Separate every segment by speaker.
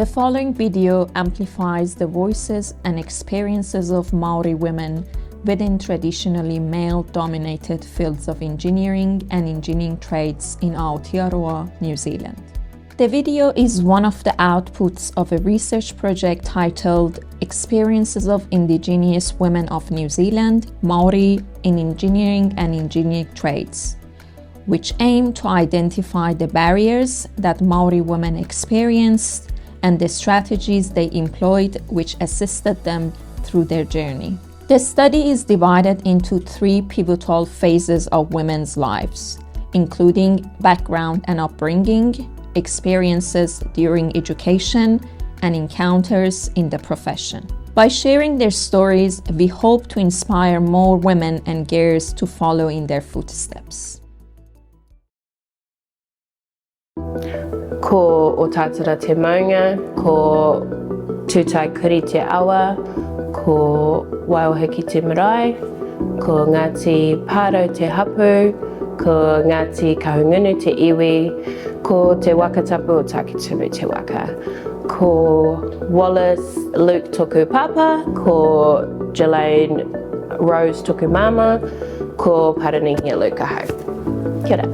Speaker 1: The following video amplifies the voices and experiences of Māori women within traditionally male-dominated fields of engineering and engineering trades in Aotearoa, New Zealand. The video is one of the outputs of a research project titled Experiences of Indigenous Women of New Zealand, Māori in Engineering and Engineering Trades, which aim to identify the barriers that Māori women experienced and the strategies they employed which assisted them through their journey. The study is divided into 3 pivotal phases of women's lives, including background and upbringing, experiences during education, and encounters in the profession. By sharing their stories, we hope to inspire more women and girls to follow in their footsteps.
Speaker 2: Ko o tātara te maunga, ko tūtai kuri te awa, ko waiohe ki te marae, ko Ngāti Pārau te hapu, ko Ngāti Kahungunu te iwi, ko te wakatapu o Takitimu te waka, ko Wallace Luke toku papa, ko Jelaine Rose toku mama, ko Paranihia Luke ahau. Kia ora.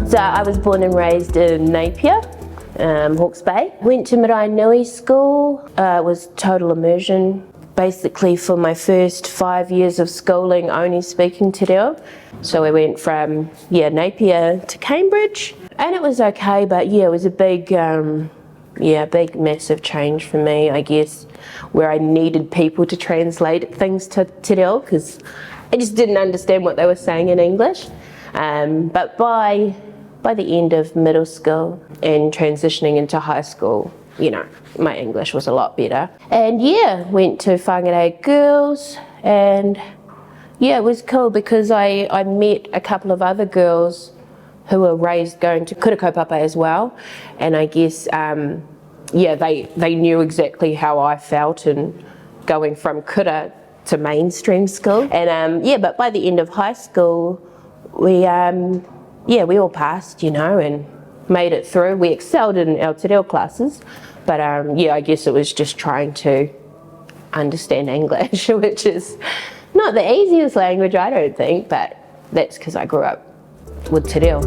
Speaker 2: So I was born and raised in Napier, Hawke's Bay. Went to Maraenui School, was total immersion. Basically for my first 5 years of schooling only speaking te reo. So I went from Napier to Cambridge and it was okay, but it was a big massive change for me, I guess, where I needed people to translate things to te reo because I just didn't understand what they were saying in English. But by the end of middle school and transitioning into high school, my English was a lot better. And went to Whangarei Girls and it was cool because I met a couple of other girls who were raised going to kura kaupapa as well. And I guess, they knew exactly how I felt and going from kura to mainstream school. And but by the end of high school, we all passed, and made it through. We excelled in our te reo classes, but I guess it was just trying to understand English, which is not the easiest language, I don't think, but that's because I grew up with te reo.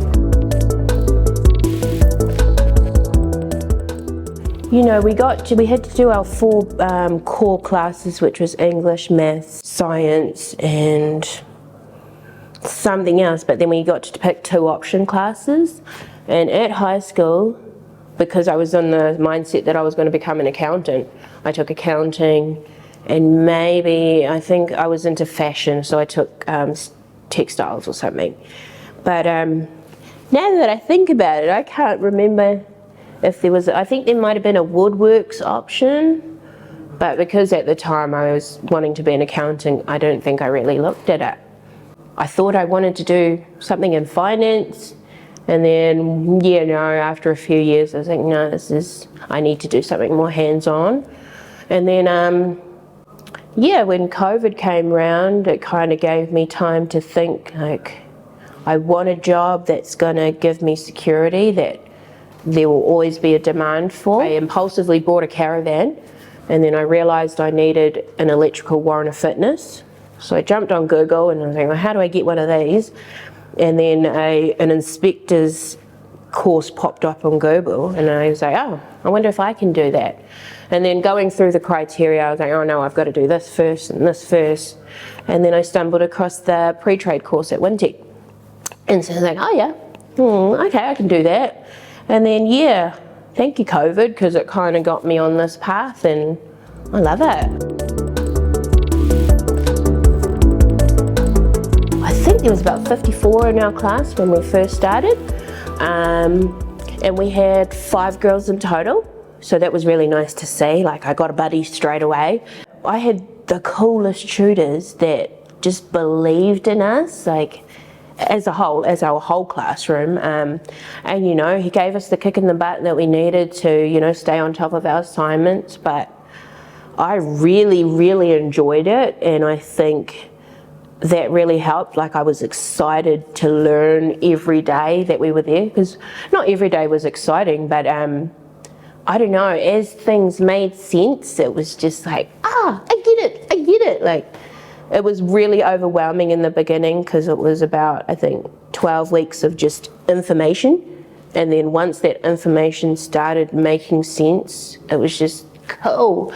Speaker 2: We had to do our 4 core classes, which was English, Maths, Science, and something else, but then we got to pick 2 option classes. And at high school, because I was on the mindset that I was going to become an accountant, I took accounting and I think I was into fashion, so I took textiles or something. But now that I think about it, I can't remember if there was, I think there might have been a woodworks option, but because at the time I was wanting to be an accountant, I don't think I really looked at it. I thought I wanted to do something in finance, and then after a few years I was like, no, I need to do something more hands-on. And then when COVID came around, it kind of gave me time to think, like, I want a job that's going to give me security that there will always be a demand for. I impulsively bought a caravan, and then I realised I needed an electrical warrant of fitness. So I jumped on Google and I was like, well, how do I get one of these? And then an inspector's course popped up on Google and I was like, oh, I wonder if I can do that. And then going through the criteria, I was like, oh no, I've got to do this first and this first. And then I stumbled across the pre-trade course at Wintec. And so I was like, oh yeah, okay, I can do that. And then thank you COVID, because it kind of got me on this path and I love it. There was about 54 in our class when we first started, and we had 5 girls in total, so that was really nice to see. Like, I got a buddy straight away. I had the coolest tutors that just believed in us, like as our whole classroom, and he gave us the kick in the butt that we needed to stay on top of our assignments. But I really enjoyed it, and I think that really helped. Like, I was excited to learn every day that we were there, because not every day was exciting, but I don't know, as things made sense, it was just like, I get it. Like, it was really overwhelming in the beginning, because it was about, I think, 12 weeks of just information, and then once that information started making sense, it was just cool,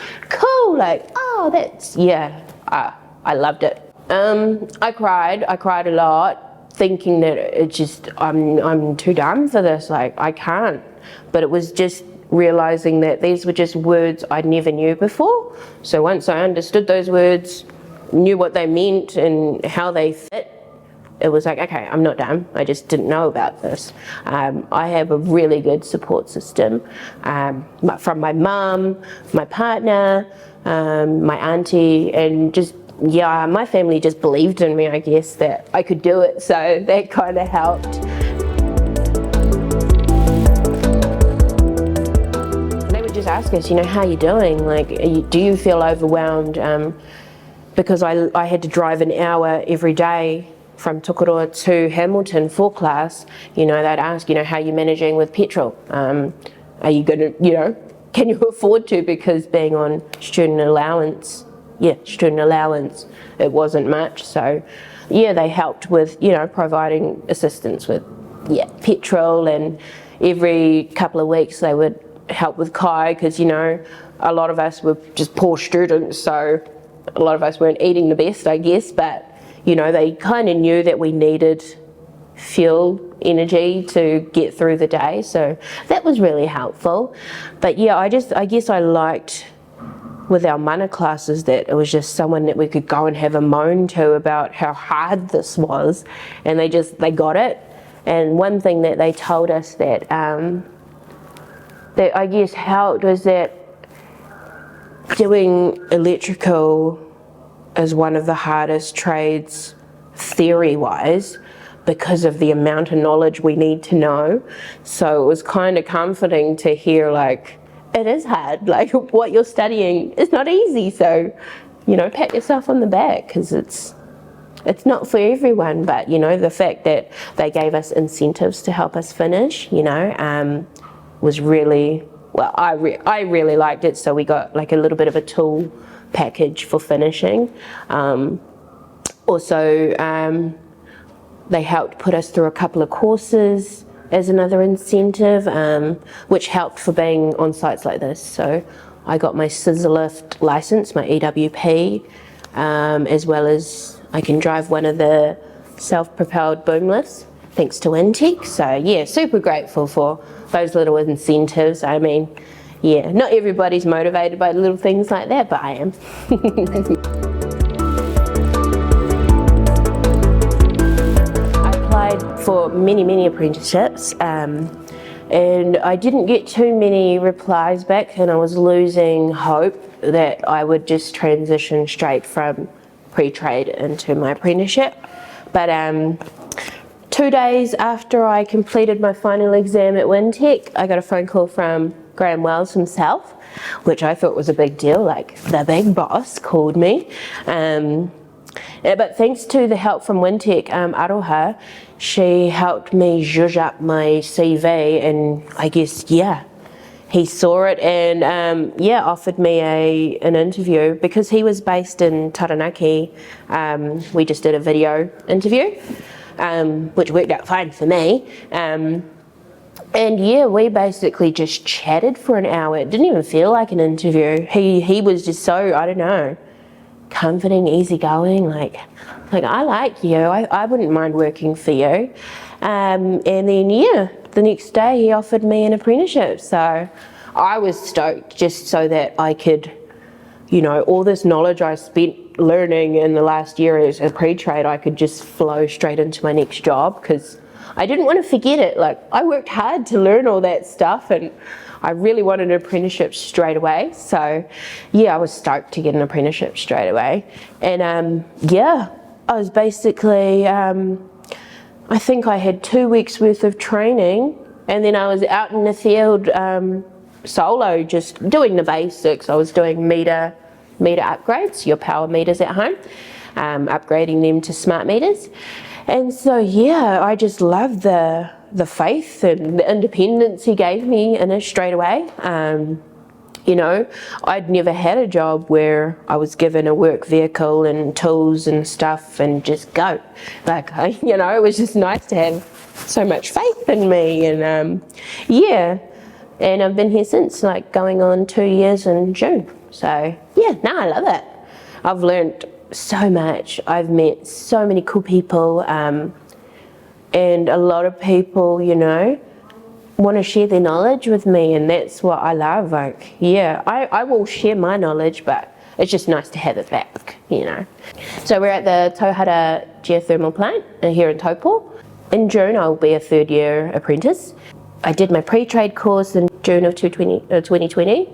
Speaker 2: like, I loved it. I cried a lot, thinking that it just, I'm too dumb for this, like, I can't. But it was just realizing that these were just words I never knew before. So once I understood those words, knew what they meant and how they fit, it was like, okay, I'm not dumb, I just didn't know about this. I have a really good support system from my mum, my partner, my auntie, and just, my family just believed in me, I guess, that I could do it, so that kind of helped. They would just ask us, how you doing? Like, do you feel overwhelmed? Because I had to drive an hour every day from Tukuroa to Hamilton for class. They'd ask, how are you managing with petrol? Are you going to, can you afford to? Because being on student allowance, it wasn't much. So they helped with, providing assistance with, petrol, and every couple of weeks they would help with kai, because, a lot of us were just poor students, so a lot of us weren't eating the best, I guess, but they kind of knew that we needed fuel, energy to get through the day, so that was really helpful. But I guess I liked with our mana classes that it was just someone that we could go and have a moan to about how hard this was, and they got it. And one thing that they told us that that I guess helped was that doing electrical is one of the hardest trades theory-wise, because of the amount of knowledge we need to know. So it was kind of comforting to hear, like, it is hard, like what you're studying is not easy, so pat yourself on the back, because it's not for everyone. But the fact that they gave us incentives to help us finish was really, well, I really liked it. So we got like a little bit of a tool package for finishing. Also, they helped put us through a couple of courses as another incentive, which helped for being on sites like this. So I got my scissor lift license, my EWP, as well as I can drive one of the self-propelled boom lifts, thanks to Intech. So super grateful for those little incentives. I mean, not everybody's motivated by little things like that, but I am. For many apprenticeships, and I didn't get too many replies back, and I was losing hope that I would just transition straight from pre-trade into my apprenticeship. But 2 days after I completed my final exam at Wintec, I got a phone call from Graham Wells himself, which I thought was a big deal, like the big boss called me. But thanks to the help from Wintec, Aroha, she helped me zhuzh up my CV, and I guess, he saw it and, offered me an interview, because he was based in Taranaki. We just did a video interview, which worked out fine for me. And we basically just chatted for an hour. It didn't even feel like an interview. He was just so, I don't know, comforting, easygoing, like I like you, I wouldn't mind working for you. And then the next day he offered me an apprenticeship, so I was stoked, just so that I could, all this knowledge I spent learning in the last year as a pre-trade, I could just flow straight into my next job, because I didn't want to forget it. Like, I worked hard to learn all that stuff, and I really wanted an apprenticeship straight away. So I was stoked to get an apprenticeship straight away. And I was basically, I think I had 2 weeks worth of training, and then I was out in the field solo, just doing the basics. I was doing meter meter upgrades, your power meters at home, upgrading them to smart meters. And so, yeah, I just love the faith and the independence he gave me in it straight away. You know, I'd never had a job where I was given a work vehicle and tools and stuff and just go. Like, you know, it was just nice to have so much faith in me. And yeah, and I've been here since, like going on 2 years in June. So yeah, no, I love it. I've learned so much. I've met so many cool people, and a lot of people, you know, want to share their knowledge with me, and that's what I love. Like, yeah, I will share my knowledge, but it's just nice to have it back, you know. So we're at the Tauhara geothermal plant here in Taupo. In June, I'll be a third year apprentice. I did my pre-trade course in June of 2020,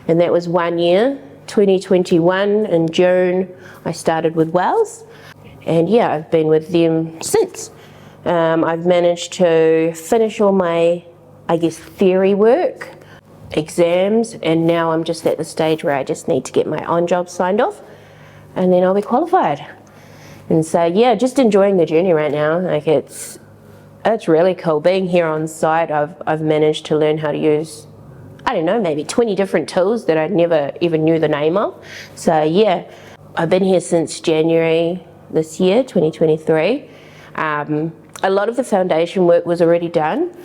Speaker 2: and that was 1 year. 2021 in June, I started with Wells, and yeah, I've been with them since. I've managed to finish all my, I guess, theory work, exams, and now I'm just at the stage where I just need to get my on-job signed off, and then I'll be qualified. And so yeah, just enjoying the journey right now. Like it's really cool. Being here on site, I've managed to learn how to use, I don't know, maybe 20 different tools that I never even knew the name of. So yeah, I've been here since January this year, 2023. A lot of the foundation work was already done.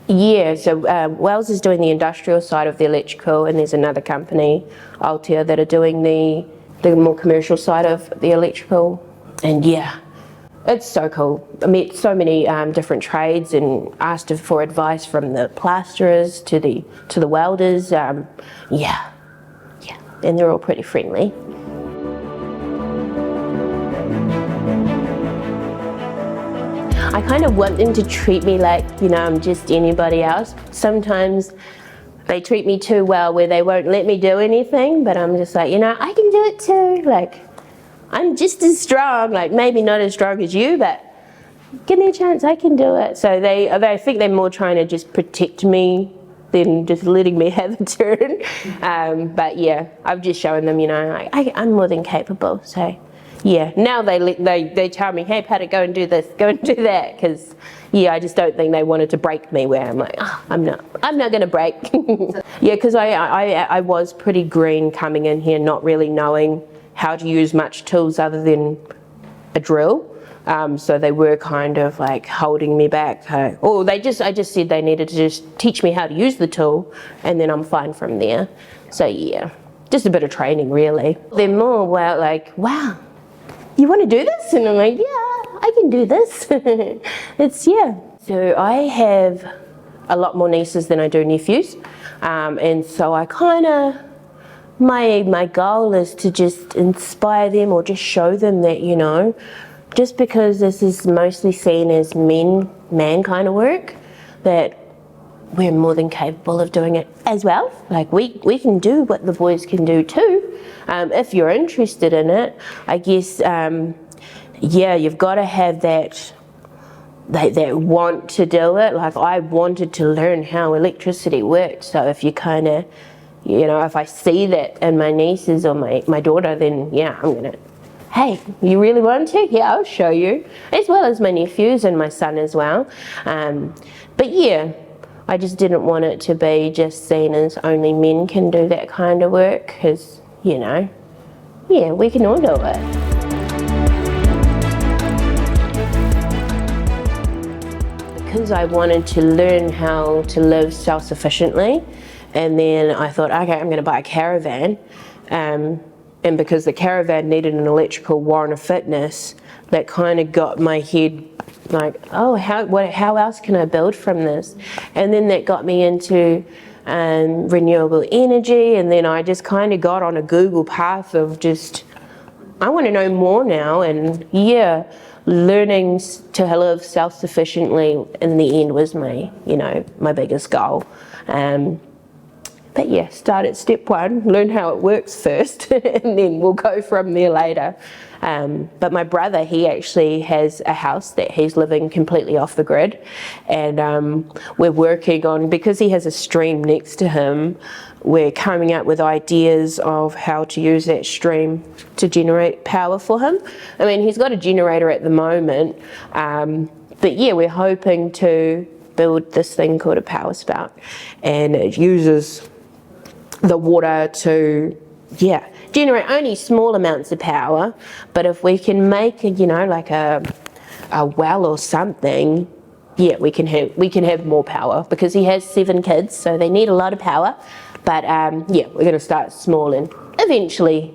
Speaker 2: Yeah, so Wells is doing the industrial side of the electrical, and there's another company, Altea, that are doing the more commercial side of the electrical. And yeah, it's so cool. I met so many different trades and asked for advice from the plasterers to the welders. Yeah, and they're all pretty friendly. I kind of want them to treat me like, you know, I'm just anybody else. Sometimes they treat me too well where they won't let me do anything, but I'm just like, you know, I can do it too. Like, I'm just as strong, like maybe not as strong as you, but give me a chance, I can do it. So I think they're more trying to just protect me than just letting me have a turn. But yeah, I've just shown them, you know, I'm more than capable, so. Yeah, now they tell me, hey, Pata, go and do this, go and do that, because yeah, I just don't think they wanted to break me. Where I'm like, oh, I'm not going to break. Yeah, because I was pretty green coming in here, not really knowing how to use much tools other than a drill. So they were kind of like holding me back. Or I just said they needed to just teach me how to use the tool, and then I'm fine from there. So yeah, just a bit of training really. They're more like, wow, you want to do this? And I'm like, yeah, I can do this. Yeah. So I have a lot more nieces than I do nephews. And so I kind of, my goal is to just inspire them or just show them that, you know, just because this is mostly seen as man kind of work, that we're more than capable of doing it as well. Like we can do what the boys can do too. If you're interested in it, I guess, yeah, you've got to have that want to do it. Like I wanted to learn how electricity works. So if you kind of, you know, if I see that in my nieces or my daughter, then yeah, I'm gonna, hey, you really want to? Yeah, I'll show you. As well as my nephews and my son as well. But yeah, I just didn't want it to be just seen as only men can do that kind of work, because, you know, yeah, we can all do it. Because I wanted to learn how to live self-sufficiently, and then I thought, okay, I'm going to buy a caravan, and because the caravan needed an electrical warrant of fitness, that kind of got my head like, oh, how else can I build from this? And then that got me into renewable energy, and then I just kind of got on a Google path of just, I want to know more now, and yeah, learning to live self-sufficiently in the end was my biggest goal. But yeah, start at step one, learn how it works first, and then we'll go from there later. But my brother, he actually has a house that he's living completely off the grid, and we're working on, because he has a stream next to him, we're coming up with ideas of how to use that stream to generate power for him. I mean, he's got a generator at the moment, but yeah, we're hoping to build this thing called a power spout, and it uses the water to, yeah, generate only small amounts of power. But if we can make a, you know, like a well or something, yeah, we can have more power, because he has 7 kids, so they need a lot of power. But yeah, we're going to start small and eventually,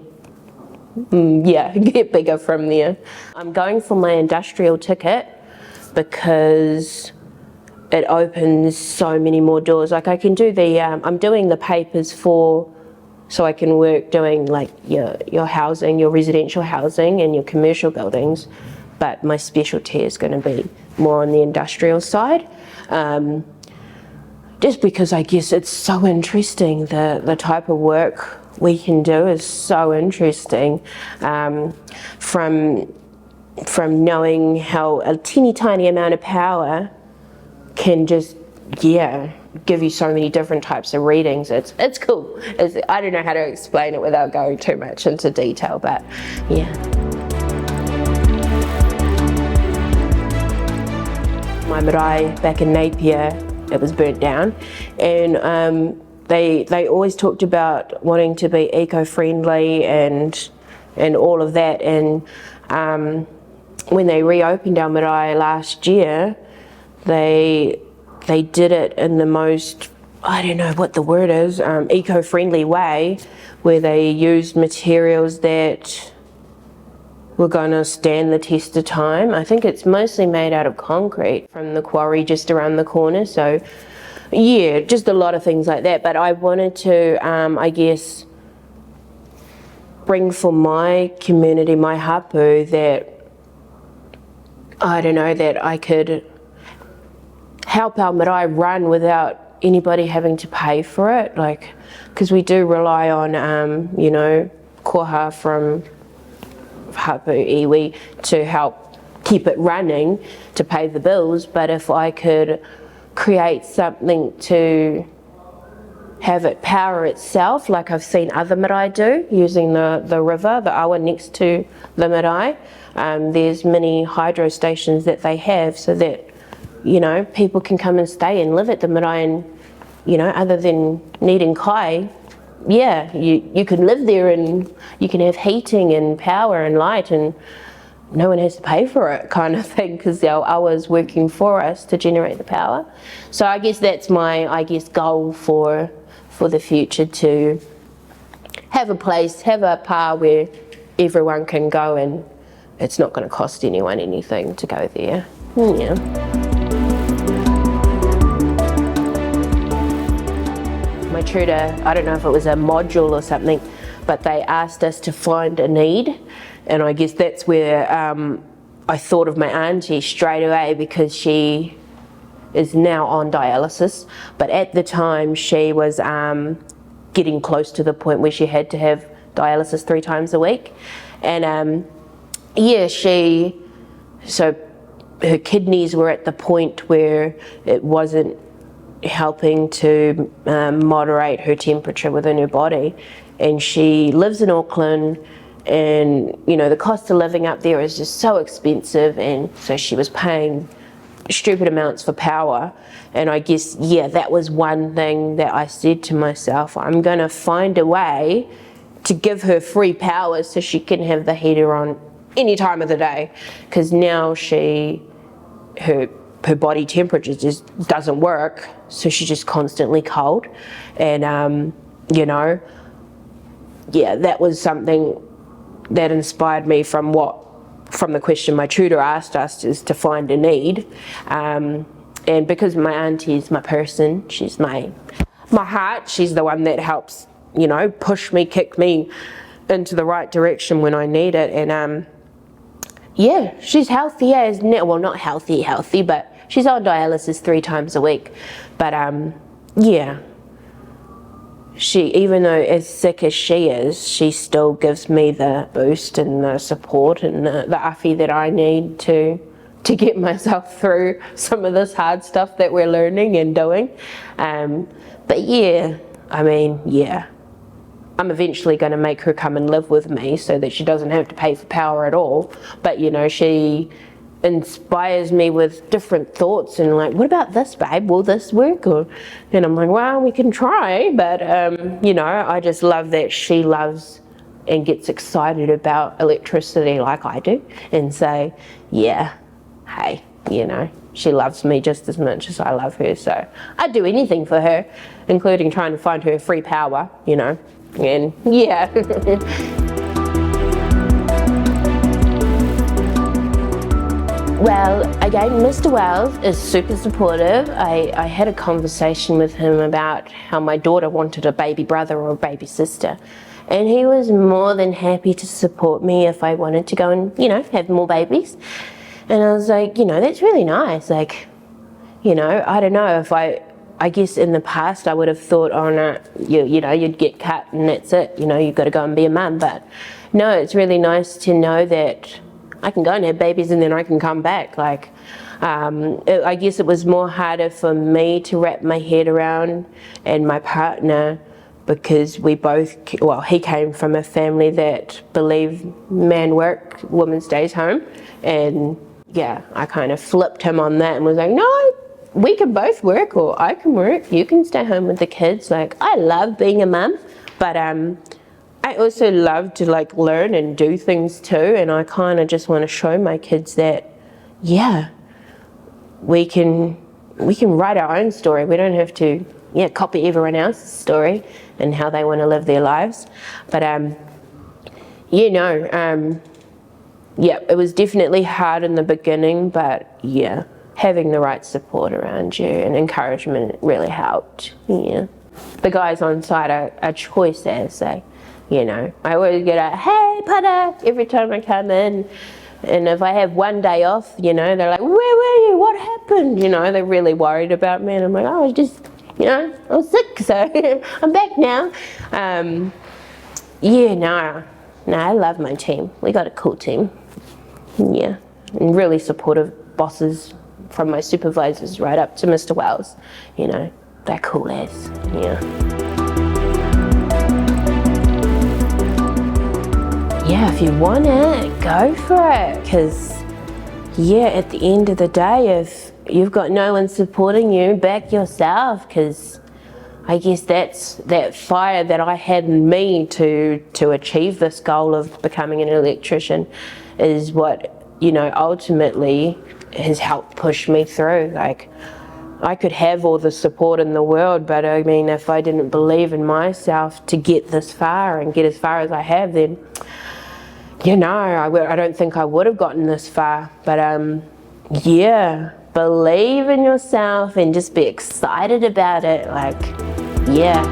Speaker 2: yeah, get bigger from there. I'm going for my industrial ticket because it opens so many more doors. Like I can do the, I'm doing the papers for, so I can work doing like your housing, your residential housing and your commercial buildings, but my specialty is going to be more on the industrial side. Just because I guess it's so interesting, the type of work we can do is so interesting, from knowing how a teeny tiny amount of power can just, yeah, give you so many different types of readings. It's cool. I don't know how to explain it without going too much into detail, but yeah. My marae back in Napier, it was burnt down, and they always talked about wanting to be eco-friendly and all of that, and when they reopened our marae last year, they did it in the most, I don't know what the word is, eco-friendly way, where they used materials that were going to stand the test of time. I think it's mostly made out of concrete from the quarry just around the corner. So yeah, just a lot of things like that. But I wanted to, I guess, bring for my community, my hapu, that, I don't know, that I could help our marae run without anybody having to pay for it, like, because we do rely on, you know, koha from hapu iwi to help keep it running, to pay the bills. But if I could create something to have it power itself, like I've seen other marae do, using the river, the awa next to the marae, there's many hydro stations that they have, so that, you know, people can come and stay and live at the marae, and, you know, other than needing kai, yeah, you can live there and you can have heating and power and light, and no one has to pay for it, kind of thing, because our awa's working for us to generate the power. So I guess that's my, I guess, goal for the future, to have a place, have a pa where everyone can go, and it's not going to cost anyone anything to go there. Yeah. My tutor, I don't know if it was a module or something, but they asked us to find a need, and I guess that's where I thought of my auntie straight away, because she is now on dialysis, but at the time she was getting close to the point where she had to have dialysis 3 times a week, and yeah, so her kidneys were at the point where it wasn't helping to moderate her temperature within her body, and she lives in Auckland, and you know, the cost of living up there is just so expensive, and so she was paying stupid amounts for power. And I guess, yeah, that was one thing that I said to myself, I'm going to find a way to give her free power so she can have the heater on any time of the day, because now her body temperature just doesn't work, so she's just constantly cold. And you know, yeah, that was something that inspired me from the question my tutor asked us, is to find a need. And because my auntie is my person, she's my heart, she's the one that helps, you know, push me, kick me into the right direction when I need it. And yeah, she's healthy as now. Well, not healthy, but she's on dialysis 3 times a week. But yeah, even though as sick as she is, she still gives me the boost and the support and the awhi that I need to get myself through some of this hard stuff that we're learning and doing. But yeah, I mean, yeah. I'm eventually going to make her come and live with me so that she doesn't have to pay for power at all. But, you know, she inspires me with different thoughts and like, what about this, babe? Will this work? And I'm like, well, we can try. But, you know, I just love that she loves and gets excited about electricity like I do. And so, yeah, hey, you know, she loves me just as much as I love her. So I'd do anything for her, including trying to find her free power, you know. And yeah. Well, again, Mr. Wells is super supportive. I had a conversation with him about how my daughter wanted a baby brother or a baby sister. And he was more than happy to support me if I wanted to go and, you know, have more babies. And I was like, you know, that's really nice. Like, you know, I don't know if I guess in the past I would have thought, oh no, you know, you'd get cut and that's it. You know, you've got to go and be a mum. But no, it's really nice to know that I can go and have babies and then I can come back. Like, I guess it was more harder for me to wrap my head around and my partner, because we both, well, he came from a family that believed man work, woman stays home. And yeah, I kind of flipped him on that and was like, no, we can both work, or I can work, you can stay home with the kids. Like, I love being a mum, but I also love to like learn and do things too, and I kind of just want to show my kids that, yeah, we can write our own story. We don't have to, yeah, copy everyone else's story and how they want to live their lives. But you know, yeah, it was definitely hard in the beginning, but yeah, having the right support around you and encouragement really helped. Yeah, the guys on site are choice as they. You know, I always get a, hey, Pata, every time I come in. And if I have one day off, you know, they're like, where were you? What happened? You know, they're really worried about me. And I'm like, oh, I was just, you know, I was sick, so I'm back now. Yeah, no, I love my team. We got a cool team. Yeah, and really supportive bosses from my supervisors right up to Mr. Wells. You know, they're cool as, yeah. Yeah, if you want it, go for it. Because, yeah, at the end of the day, if you've got no one supporting you, back yourself. Because I guess that's that fire that I had in me to achieve this goal of becoming an electrician is what, you know, ultimately has helped push me through. Like, I could have all the support in the world, but I mean, if I didn't believe in myself to get this far and get as far as I have, then, you know, I don't think I would have gotten this far. But yeah, believe in yourself and just be excited about it. Like, yeah.